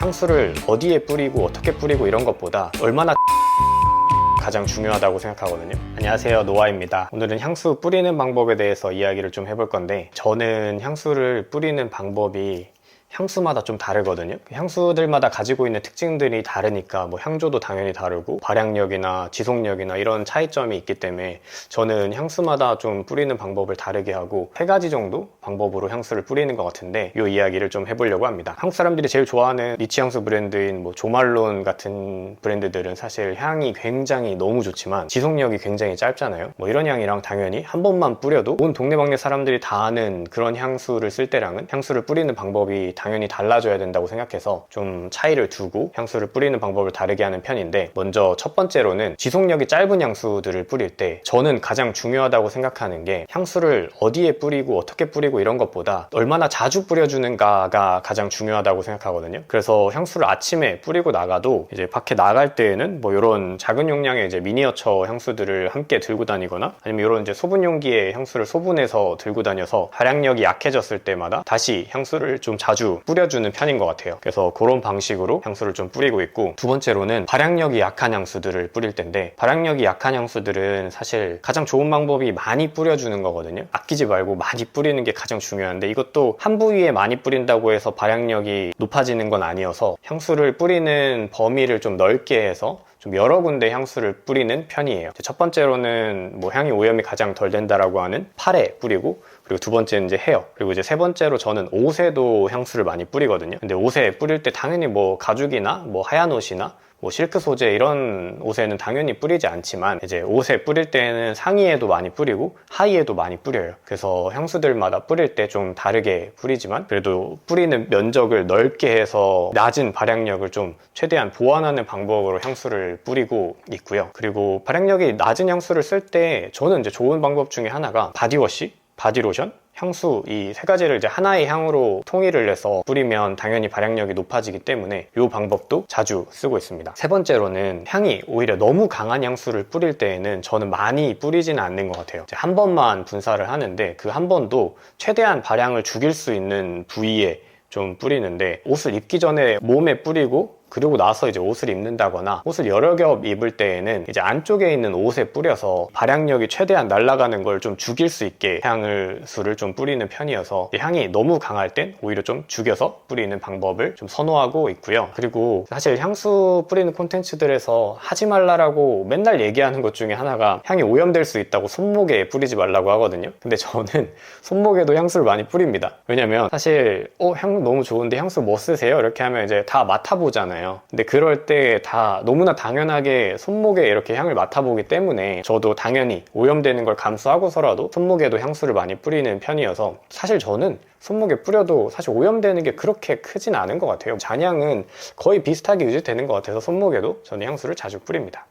향수를 어디에 뿌리고 어떻게 뿌리고 이런 것보다 얼마나 가장 중요하다고 생각하거든요. 안녕하세요, 노아입니다. 오늘은 향수 뿌리는 방법에 대해서 이야기를 좀 해볼 건데, 저는 향수를 뿌리는 방법이 향수마다 좀 다르거든요. 향수들마다 가지고 있는 특징들이 다르니까 뭐 향조도 당연히 다르고 발향력이나 지속력이나 이런 차이점이 있기 때문에 저는 향수마다 좀 뿌리는 방법을 다르게 하고 3가지 정도 방법으로 향수를 뿌리는 것 같은데, 이 이야기를 좀 해보려고 합니다. 한국 사람들이 제일 좋아하는 니치 향수 브랜드인 뭐 조말론 같은 브랜드들은 사실 향이 굉장히 너무 좋지만 지속력이 굉장히 짧잖아요. 뭐 이런 향이랑 당연히 한 번만 뿌려도 온 동네방네 사람들이 다 아는 그런 향수를 쓸 때랑은 향수를 뿌리는 방법이 당연히 달라져야 된다고 생각해서 좀 차이를 두고 향수를 뿌리는 방법을 다르게 하는 편인데, 먼저 첫 번째로는 지속력이 짧은 향수들을 뿌릴 때 저는 가장 중요하다고 생각하는 게 향수를 어디에 뿌리고 어떻게 뿌리고 이런 것보다 얼마나 자주 뿌려주는가가 가장 중요하다고 생각하거든요. 그래서 향수를 아침에 뿌리고 나가도 이제 밖에 나갈 때에는 뭐 이런 작은 용량의 이제 미니어처 향수들을 함께 들고 다니거나, 아니면 이런 이제 소분 용기에 향수를 소분해서 들고 다녀서 발향력이 약해졌을 때마다 다시 향수를 좀 자주 뿌려주는 편인 것 같아요. 그래서 그런 방식으로 향수를 좀 뿌리고 있고, 두 번째로는 발향력이 약한 향수들을 뿌릴 텐데, 발향력이 약한 향수들은 사실 가장 좋은 방법이 많이 뿌려주는 거거든요. 아끼지 말고 많이 뿌리는 게 가장 중요한데, 이것도 한 부위에 많이 뿌린다고 해서 발향력이 높아지는 건 아니어서 향수를 뿌리는 범위를 좀 넓게 해서 좀 여러 군데 향수를 뿌리는 편이에요. 첫 번째로는 뭐 향이 오염이 가장 덜 된다라고 하는 팔에 뿌리고, 그리고 두 번째는 이제 헤어, 그리고 이제 세 번째로 저는 옷에도 향수를 많이 뿌리거든요. 근데 옷에 뿌릴 때 당연히 뭐 가죽이나 뭐 하얀 옷이나 뭐 실크 소재 이런 옷에는 당연히 뿌리지 않지만, 이제 옷에 뿌릴 때는 상의에도 많이 뿌리고 하의에도 많이 뿌려요. 그래서 향수들마다 뿌릴 때 좀 다르게 뿌리지만, 그래도 뿌리는 면적을 넓게 해서 낮은 발향력을 좀 최대한 보완하는 방법으로 향수를 뿌리고 있고요. 그리고 발향력이 낮은 향수를 쓸 때 저는 이제 좋은 방법 중에 하나가 바디워시, 바디로션, 향수, 이 3가지를 이제 하나의 향으로 통일을 해서 뿌리면 당연히 발향력이 높아지기 때문에 이 방법도 자주 쓰고 있습니다. 세 번째로는 향이 오히려 너무 강한 향수를 뿌릴 때에는 저는 많이 뿌리지는 않는 것 같아요. 이제 한 번만 분사를 하는데, 그 한 번도 최대한 발향을 죽일 수 있는 부위에 좀 뿌리는데, 옷을 입기 전에 몸에 뿌리고 그리고 나서 이제 옷을 입는다거나 옷을 여러 겹 입을 때에는 이제 안쪽에 있는 옷에 뿌려서 발향력이 최대한 날아가는 걸 좀 죽일 수 있게 향수를 좀 뿌리는 편이어서, 향이 너무 강할 땐 오히려 좀 죽여서 뿌리는 방법을 좀 선호하고 있고요. 그리고 사실 향수 뿌리는 콘텐츠들에서 하지 말라라고 맨날 얘기하는 것 중에 하나가 향이 오염될 수 있다고 손목에 뿌리지 말라고 하거든요. 근데 저는 손목에도 향수를 많이 뿌립니다. 왜냐면 사실 향 너무 좋은데 향수 뭐 쓰세요? 이렇게 하면 이제 다 맡아보잖아요. 근데 그럴 때 다 너무나 당연하게 손목에 이렇게 향을 맡아보기 때문에 저도 당연히 오염되는 걸 감수하고서라도 손목에도 향수를 많이 뿌리는 편이어서, 사실 저는 손목에 뿌려도 사실 오염되는 게 그렇게 크진 않은 것 같아요. 잔향은 거의 비슷하게 유지되는 것 같아서 손목에도 저는 향수를 자주 뿌립니다.